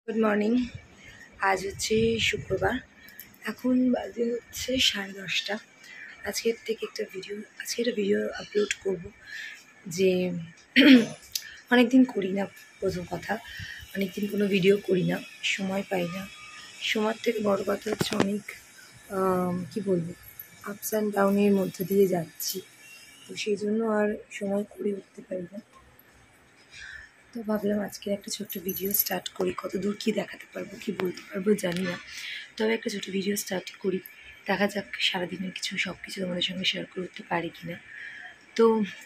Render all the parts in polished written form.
Good morning. আজ হচ্ছে শুক্রবার। এখন বাজে হচ্ছে 10:30। আজকে একটা ভিডিও আপলোড করব যে অনেকদিন করি না। প্রথম কথা, অনেকদিন কোনো ভিডিও করি না, সময় পাই না। সময়ের থেকে বড় কথা হচ্ছে অনেক কি বলবো, আপস অ্যান্ড ডাউনের মধ্যে দিয়ে যাচ্ছি, তো সেই জন্য আর সময় করে উঠতে পারি না। তো ভাবলাম আজকে একটা ছোট্ট ভিডিও স্টার্ট করি। কত দূর কী দেখাতে পারবো, কি বলতে পারবো জানি না, তবে একটা ছোটো ভিডিও স্টার্ট করি। দেখা যাক সারাদিনের সব কিছু তোমাদের সঙ্গে শেয়ার করতে পারি কি না। তো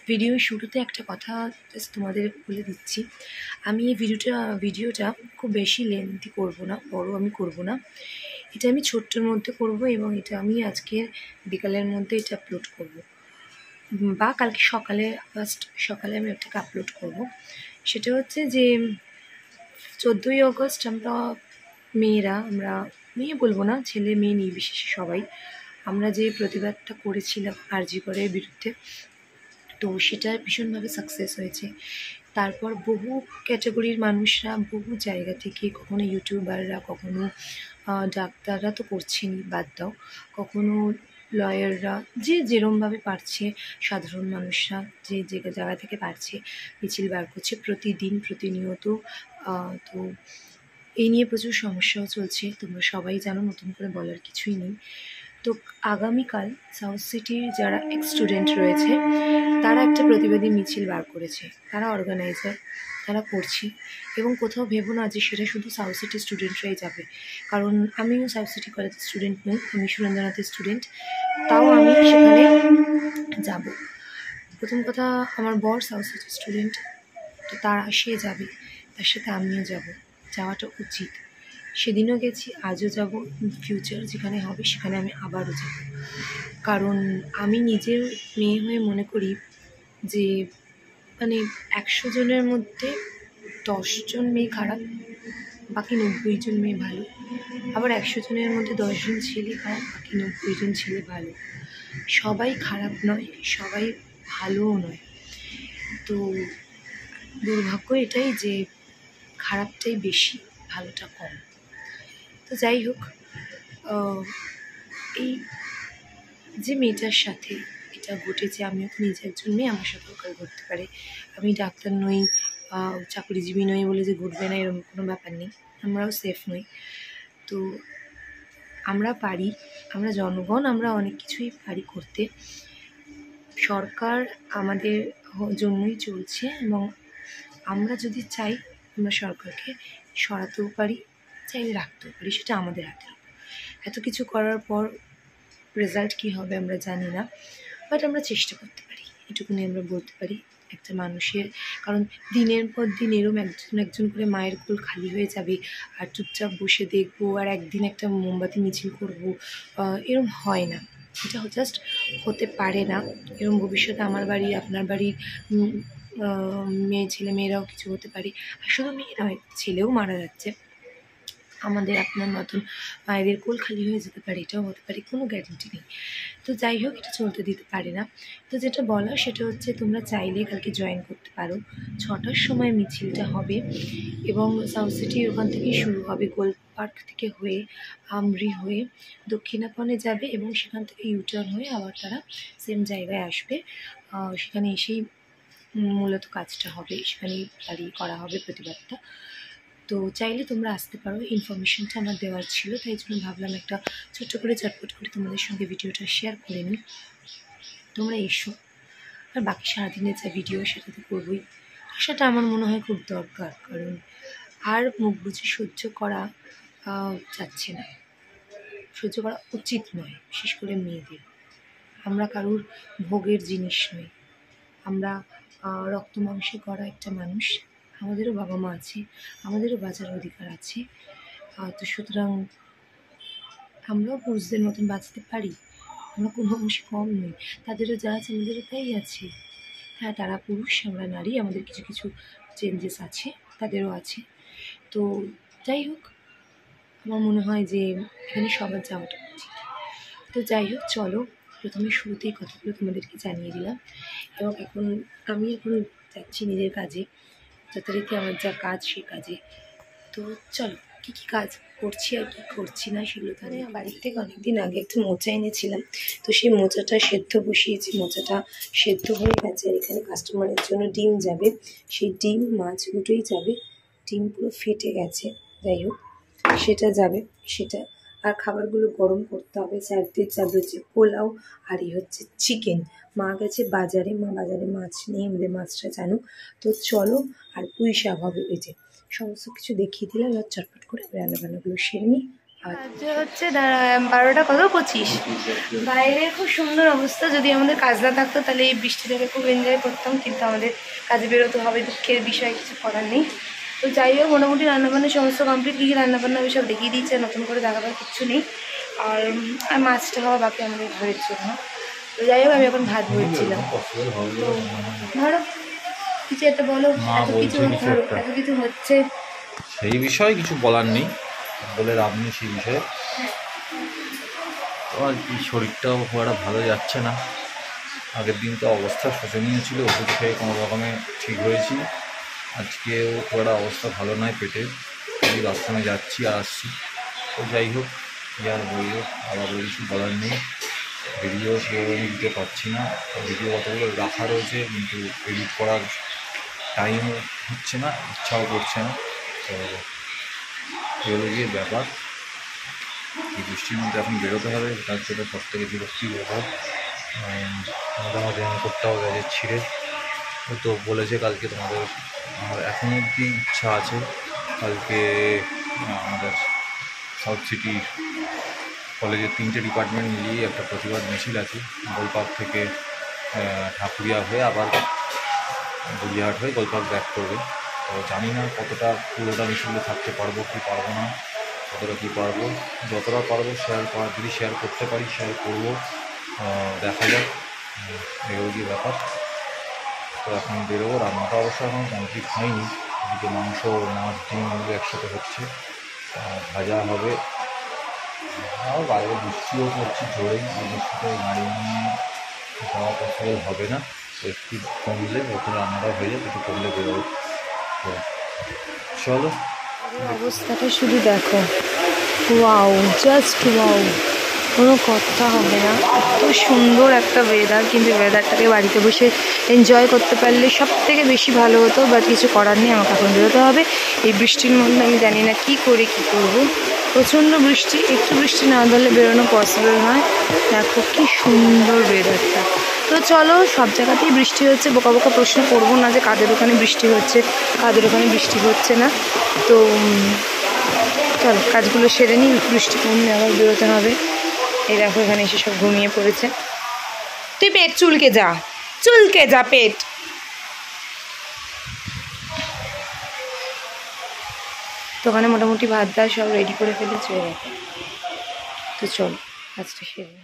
ভিডিওর শুরুতে একটা কথা জাস্ট তোমাদের বলে দিচ্ছি, আমি এই ভিডিওটা খুব বেশি লেন্থি করব না, বড় আমি করব না। এটা আমি ছোট্টর মধ্যে করব এবং এটা আমি আজকে বিকালের মধ্যে এটা আপলোড করব, বা কালকে সকালে আমি ওটাকে আপলোড করব। সেটা হচ্ছে যে 14ই অগস্ট আমরা মেয়ে বলবো না, ছেলে মেয়ে নির্বিশেষে সবাই আমরা যে প্রতিবাদটা করেছিলাম আরজি করের বিরুদ্ধে, তো সেটা ভীষণভাবে সাকসেস হয়েছে। তারপর বহু ক্যাটাগরির মানুষরা বহু জায়গা থেকে, কখনো ইউটিউবাররা, কখনো ডাক্তাররা তো করছেনই, বাদ দাও, কখনো লয়াররা, যে যেরমভাবে পারছে, সাধারণ মানুষরা যে জায়গা থেকে পারছে মিছিল বার করছে প্রতিনিয়ত। তো এই নিয়ে প্রচুর সমস্যাও চলছে, তোমরা সবাই জানো, নতুন করে বলার কিছুই নেই। তো আগামীকাল সাউথ সিটির যারা এক্স স্টুডেন্ট রয়েছে তারা একটা প্রতিবাদী মিছিল বার করেছে, তারা অর্গানাইজার, তারা করছে। এবং কোথাও ভেবো না যে সেটা শুধু সাউথ সিটির স্টুডেন্টরাই যাবে, কারণ আমিও সাউথ সিটি কলেজের স্টুডেন্ট নই, আমি সুরেন্দ্রনাথের স্টুডেন্ট, তাও আমি সেখানে যাব। প্রথম কথা, আমার বর সাউথ সিটির স্টুডেন্ট, তো সে যাবে, তার সাথে আমিও যাওয়াটা উচিত। সেদিনও গেছি, আজও যাব, ফিউচার যেখানে হবে সেখানে আমি আবারও যাব। কারণ আমি নিজের মেয়ে হয়ে মনে করি যে 100 জনের মধ্যে 10 জন মেয়ে খারাপ, বাকি 90 জন মেয়ে ভালো। আবার 100 জনের মধ্যে 10 জন ছেলে খারাপ, বাকি 90 জন ছেলে ভালো। সবাই খারাপ নয়, সবাই ভালোও নয়। তো দুর্ভাগ্য এটাই যে খারাপটাই বেশি, ভালোটা কম। তো যাই হোক, এই যে মেয়েটার সাথে এটা ঘটেছে, আমিও তো নিজে একজন মেয়ে, আমার সাথেও কাল ঘটতে পারে। আমি ডাক্তার নই, চাকরিজীবী নই বলে যে ঘটবে না এরকম কোনো ব্যাপার নেই, আমরাও সেফ নই। তো আমরা পারি, আমরা জনগণ, আমরা অনেক কিছুই পারি করতে। সরকার আমাদের জন্যই চলছে এবং আমরা যদি চাই আমরা সরকারকে সরাতেও পারি, চাইলে রাখতেও পারি, সেটা আমাদের হাতে। এত কিছু করার পর রেজাল্ট কী হবে আমরা জানি না, বাট আমরা চেষ্টা করতে পারি, এটুকুনি আমরা বলতে পারি একটা মানুষের। কারণ দিনের পর দিন এরম একজন করে মায়ের কোল খালি হয়ে যাবে আর চুপচাপ বসে দেখবো আর একদিন একটা মোমবাতি মিছিল করবো, এরম হয় না, এটা জাস্ট হতে পারে না। এরম ভবিষ্যতে আমার বাড়ি, আপনার বাড়ির ছেলেমেয়েরাও কিছু হতে পারে। আর শুধু মেয়েরা নয়, ছেলেও মারা যাচ্ছে, আমাদের আপনার মতন মায়েদের কোল খালি হয়ে যেতে পারে, এটাও হতে পারে, কোনো গ্যারেন্টি নেই। তো যাই হোক, এটা চলতে দিতে পারে না। তো যেটা বলা সেটা হচ্ছে, তোমরা চাইলে কালকে জয়েন করতে পারো। 6টার সময় মিছিলটা হবে এবং সাউথ সিটির ওখান থেকেই শুরু হবে, গোল পার্ক থেকে হয়ে আমরি হয়ে দক্ষিণাপনে যাবে এবং সেখান থেকে ইউটার্ন হয়ে আবার তারা সেম জায়গায় আসবে। সেখানে এসেই মূলত কাজটা হবে, সেখানেই দাঁড়িয়ে করা হবে প্রতিবাদটা। তো চাইলে তোমরা আসতে পারো, ইনফরমেশনটা আমার দেওয়ার ছিল, তাই জন্য ভাবলাম একটা ছোট্ট করে চটপট করে তোমাদের সঙ্গে ভিডিওটা শেয়ার করে নিই। তোমরা এসো, আর বাকি সারাদিনের যা ভিডিও সেটা তো করবোই, সেটা আমার মনে হয় খুব দরকার, কারণ আর মুখ বুঝে সহ্য করা যাচ্ছে না, সহ্য করা উচিত নয়, বিশেষ করে মেয়েদের। আমরা কারুর ভোগের জিনিস নই, আমরা রক্ত মাংসে করা একটা মানুষ, আমাদেরও বাবা মা আছে, আমাদেরও বাঁচার অধিকার আছে। তো সুতরাং আমরাও পুরুষদের মতন বাঁচতে পারি, আমরা কোনো অংশে কম নই, তাদেরও যা আছে আমাদেরও তাই আছে। হ্যাঁ, তারা পুরুষ, আমরা নারী, আমাদের কিছু কিছু চেঞ্জেস আছে, তাদেরও আছে। তো যাই হোক, আমার মনে হয় যে এখানে সবার যাওয়াটা উচিত। তো যাই হোক, চলো, প্রথমে শুরুতেই কথাগুলো তোমাদেরকে জানিয়ে দিলাম এবং আমি এখন যাচ্ছি নিজের কাজে, যথারীতি আমার যা কাজ সে কাজে। তো চলো কী কী কাজ করছি আর কি করছি না সেগুলো তাহলে বাড়ির থেকে অনেকদিন আগে একটু মোচা এনেছিলাম, তো সেই মোচাটা সেদ্ধ বসিয়েছি, মোচাটা সেদ্ধ হয়ে গেছে। আর এখানে কাস্টমারের জন্য ডিম যাবে, সেই ডিম মাছ দুটোই যাবে। ডিম পুরো ফেটে গেছে, যাই হোক সেটা যাবে সেটা। আর খাবারগুলো গরম করতে হবে। স্যারদের যাবে হচ্ছে পোলাও আর হচ্ছে চিকেন। মা গেছে বাজারে, মা বাজারে মাছ নিয়ে, আমাদের মাছটা জানো। তো চলো, আর পুঁই শাক হবে, ওই যে সমস্ত কিছু দেখিয়ে দিলাম। এবার চটপট করে রান্নাবান্নাগুলো সেরে নিই। আজ হচ্ছে 12টা কত 25। বাইরে খুব সুন্দর অবস্থা। যদি আমাদের কাজ না থাকতো তাহলে এই বৃষ্টিটাকে খুব এনজয় করতাম, কিন্তু আমাদের কাজে বেরোতে হবে, দুঃখের বিষয়, কিছু করার নেই। তো যাই হোক, মোটামুটি রান্নাবান্না সমস্ত কমপ্লিট। কী কী রান্নাবান্না আমি সব দেখিয়ে দিয়েছে, নতুন করে দেখাবার কিচ্ছু নেই। আর মাছটা হওয়া বাকি আমাদের ঘরের জন্য। তো যাই হোক, আমি এখন ভাত ভরছিলাম। তো ধরো কিছু একটা বলো, এত কিছু হচ্ছে, সেই বিষয়ে কিছু বলার নেই, বলে লাভ নেই সেই বিষয়ে। আর কি, শরীরটাও খুব একটা ভালো যাচ্ছে না। আগের দিন তো অবস্থা শোচনীয় ছিল, ওষুধ খেয়ে কোনো রকমে ঠিক হয়েছি। আজকেও খুব একটা অবস্থা ভালো নয় পেটের, এই বাথরুমে যাচ্ছি আর আসছি। তো যাই হোক, কী আর বলবো, আবার কিছু বলার নেই। ভিডিও সেভাবে আমি দিতে পারছি না, ভিডিও কতগুলো রাখা রয়েছে কিন্তু এডিট করার টাইম হচ্ছে না, ইচ্ছাও করছে না। তো এগুলো গিয়ে ব্যাপার। এই বৃষ্টির মধ্যে এখন বেরোতে হবে, তার জন্য সব থেকে বিরক্তির ব্যাপার। মোটামুটি আমি করতেও গেছে ছিঁড়ে। ও তো বলেছে কালকে তোমাদের, আমার এখনও অবধি ইচ্ছা আছে কালকে আমাদের সাউথ সিটি কলেজের 3টে ডিপার্টমেন্ট মিলিয়ে একটা প্রতিবাদ মিছিল আছে। গোলপার্ক থেকে ঠাকুরিয়া হয়ে আবার গড়িয়াহাট হয়ে গোলপার্ক ব্যাক করবে। তো জানি না কতটা পুরোটা মিছিলে থাকতে পারবো কি পারবো না, কতটা কী পারবো। যতটা পারবো শেয়ার করা, যদি শেয়ার করতে পারি শেয়ার করবো, দেখা যাক। এগুলো কি ব্যাপার। তো এখন বেরোবো, রান্নাটা অবশ্য এখন কমপ্লিট হয়নি। এদিকে মাংস, মাছ, ডিম এগুলো একসাথে হচ্ছে, ভাজা হবে। আর বাইরে বৃষ্টিও পড়ছে জোরেই, এই বৃষ্টিতে গাড়ি নিয়ে যাওয়া পসিবল হবে না। তো একটু কমলে, যখন রান্নাটা হয়ে যায় একটু কমলে বেরোবো। তো চলো, অবস্থাটা শুধু দেখো, ওয়াও, জাস্ট ওয়াও, কোনো কথা হবে না। এত সুন্দর একটা ওয়েদার, কিন্তু ওয়েদারটাকে বাড়িতে বসে এনজয় করতে পারলে সব থেকে বেশি ভালো হতো। বাট কিছু করার নেই, আমাকে এখন বেরোতে হবে। এই বৃষ্টির মধ্যে আমি জানি না কী করে কী করবো। প্রচণ্ড বৃষ্টি, একটু বৃষ্টি না ধরলে বেরোনো পসিবল নয়। দেখো কি সুন্দর ওয়েদারটা। তো চলো, সব জায়গাতেই বৃষ্টি হচ্ছে, বোকা বোকা প্রশ্ন করবো না যে কাদের ওখানে বৃষ্টি হচ্ছে কাদের ওখানে বৃষ্টি হচ্ছে না। তো চলো কাজগুলো সেরে নিই, বৃষ্টি কমলে আবার বেরোতে হবে। এই দেখো এখানে এসে সব ঘুমিয়ে পড়েছে। তুই পেট চুলকে যা, চুলকে যা পেট। তো ওখানে মোটামুটি ভাত দাল সব রেডি করে ফেলেছে। তো চলো কাজটা সেরে।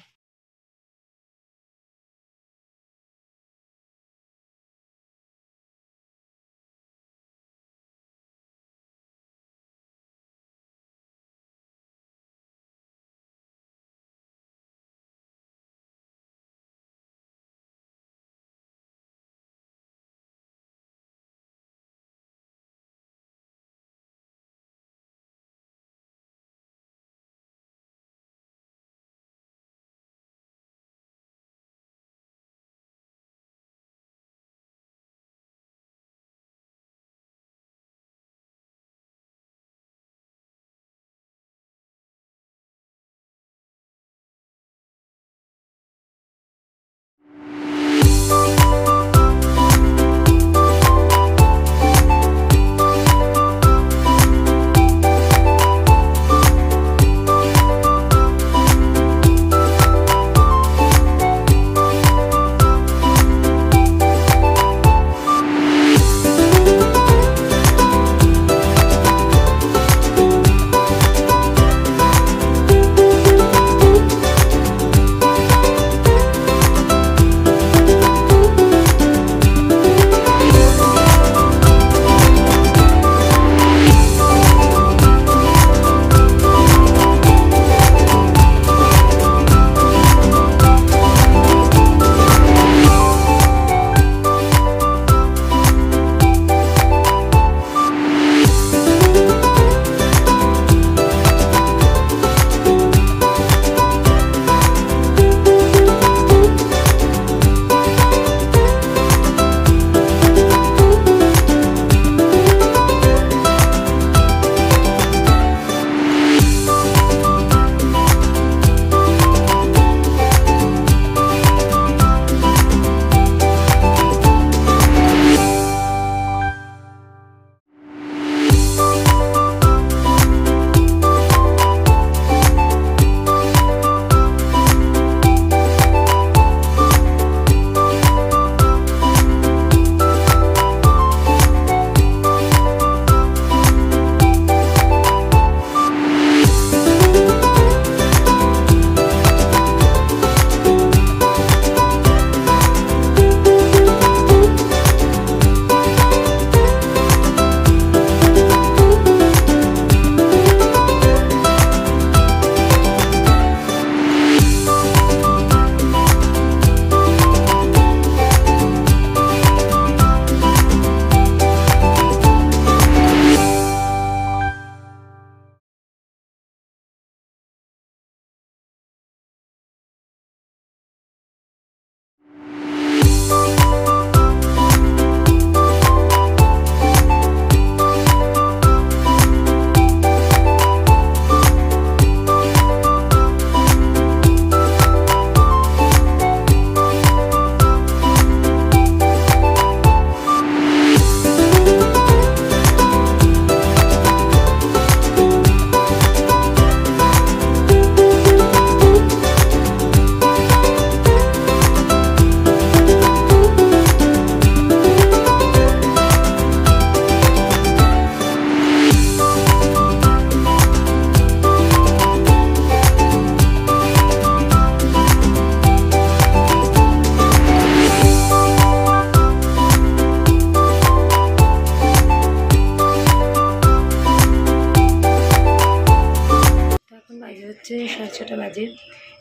হচ্ছে 6:30 বাজে।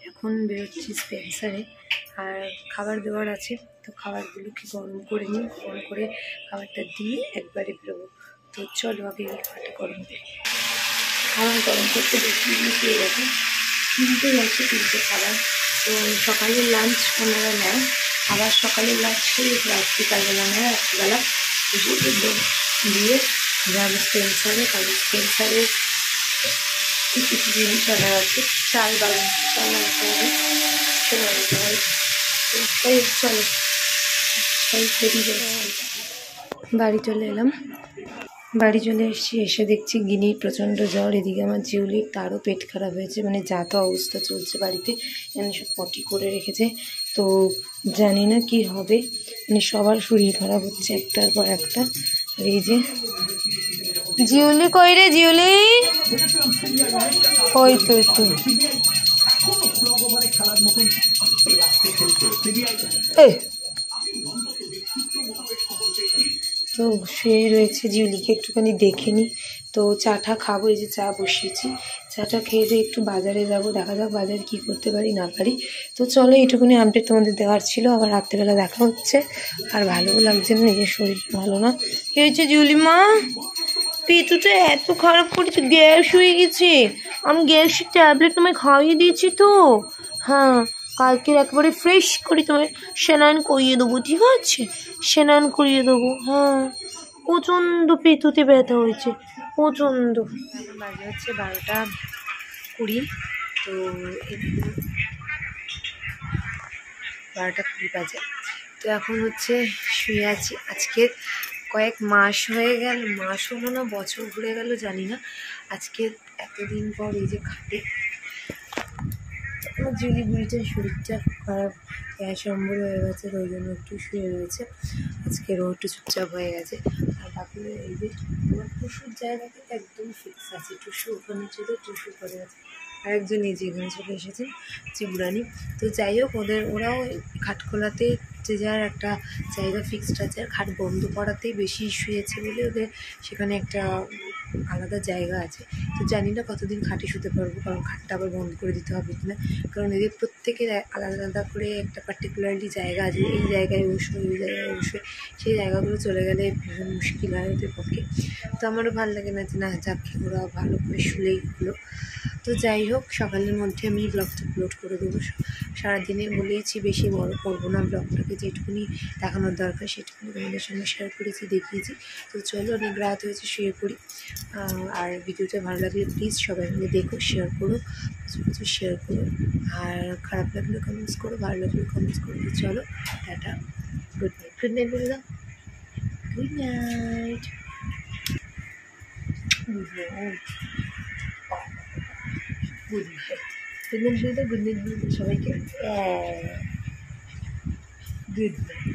এখন বেরোচ্ছি স্পেন্সারে, আর খাবার দেওয়ার আছে, তো খাবারগুলোকে গরম করে নিই, গরম করে খাবারটা দিয়ে একবারে বেরোবো। তো চলো আগে খাবারটা গরম করি। খাবার গরম করতে বেশি পেয়ে গেছে, 3টে গেছে, 3টে খাবার। তো সকালের লাঞ্চ ওনারা নেয়, আবার সকালের লাঞ্চ করে রাত্রিকালবেলা নেয়, রাত্রিবেলা দিয়ে যাবে স্পেন্সারে। কারণ স্পেন্সারে কিছু জিনিস অর্ডার আছে, চাল আনতে হবে, চলো বাড়ি চলে এলাম। বাড়ি চলে এসেছি, এসে দেখছি গিনির প্রচণ্ড জ্বর, এদিকে আমার জিউলির তারও পেট খারাপ হয়েছে, মানে যা তো অবস্থা চলছে বাড়িতে, এমনি সব পটি করে রেখেছে। তো জানি না কি হবে, মানে সবার শরীর খারাপ হচ্ছে একটার পর একটা। আর এই যে জিউলি কই রে, জিউলি ওই তো একটু তো শুয়ে রয়েছে। জিউলিকে একটুখানি দেখে নিই, তো চাটা খাবো, এই যে চা বসিয়েছি, চাটা খেয়ে দিয়ে একটু বাজারে যাব, দেখা যাক বাজারে কী করতে পারি না পারি। তো চলো এইটুকুনি আপডেট তোমাদের দেওয়ার ছিল, আবার রাত্রেবেলা দেখা হচ্ছে। আর ভালোও লাগছে না, নিজের শরীর ভালো না। কী হয়েছে জিউলি মা? পেটুটা এত খারাপ করেছে, গ্যাস হয়ে গেছে। আমি গ্যাসের ট্যাবলেট তোমায় খাইয়ে দিয়েছি তো, হ্যাঁ কালকে একবারে ফ্রেশ করে তোমায় স্নান করিয়ে দেবো, ঠিক আছে? স্নান করিয়ে দেবো, হ্যাঁ। প্রচণ্ড পেটুতে ব্যথা হয়েছে, প্রচণ্ড। বাজে হচ্ছে 12:20, তো 12:20 বাজে। তো এখন হচ্ছে শুয়ে আছি। আজকে কয়েক মাস হয়ে গেল, মাস হলো না বছর ঘুরে গেল জানি না, আজকে এতদিন পর এই যে খাটে। আমার জিউলি বুড়িটার শরীরটা খারাপ, গ্যাস অম্বল হয়ে গেছে, ওই জন্য একটু শুয়ে রয়েছে। আজকে রোদ একটু চুপচাপ হয়ে গেছে। আর বাকি এই যে আমার টুসুর জায়গাটা একদম ফিক্স আছে, টুসু ওখানে ছিল, টুসু করে আছে। আরেকজন এই যে এখানে চলে এসেছেন, চিবুরানি। তো যাই হোক, ওরাও খাট খোলাতে যে যার একটা জায়গা ফিক্সড আছে, আর খাট বন্ধ করাতেই বেশি শুয়েছে বলে ওদের সেখানে একটা আলাদা জায়গা আছে। তো জানি না কতদিন খাটে শুতে পারবো, কারণ খাটটা আবার বন্ধ করে দিতে হবে কিনা, কারণ এদের প্রত্যেকের আলাদা আলাদা করে একটা পার্টিকুলারলি জায়গা আছে, এই জায়গায় বসে ওই জায়গায় বসে, সেই জায়গাগুলো চলে গেলে ভীষণ মুশকিল হয় ওদের পক্ষে। তো আমারও ভালো লাগে না যে না যাক ওরা ভালো করে শুলেই হলো। তো যাই হোক, সকালের মধ্যে আমি ব্লগটা আপলোড করে দেবো। সারাদিনে বলেইছি বেশি বড় করবো না ব্লগটাকে, যেটুকুনি দেখানোর দরকার সেটুকুনি তোমাদের সঙ্গে শেয়ার করেছি, দেখিয়েছি। তো চলো, অনেক রাত হয়েছে, শুয়ে পড়ি। আর ভিডিওটা ভালো লাগলে প্লিজ সবাই মিলে দেখো, শেয়ার করো, কিছু শেয়ার করো। আর খারাপ লাগলে কমেন্টস করো, ভালো লাগলে কমেন্টস করো। চলো tata, good night. Good night বলে দাও, good night, good night, good night, good night বলে দাও, গুড নাইট বলে দাও সবাইকে, গুড নাইট।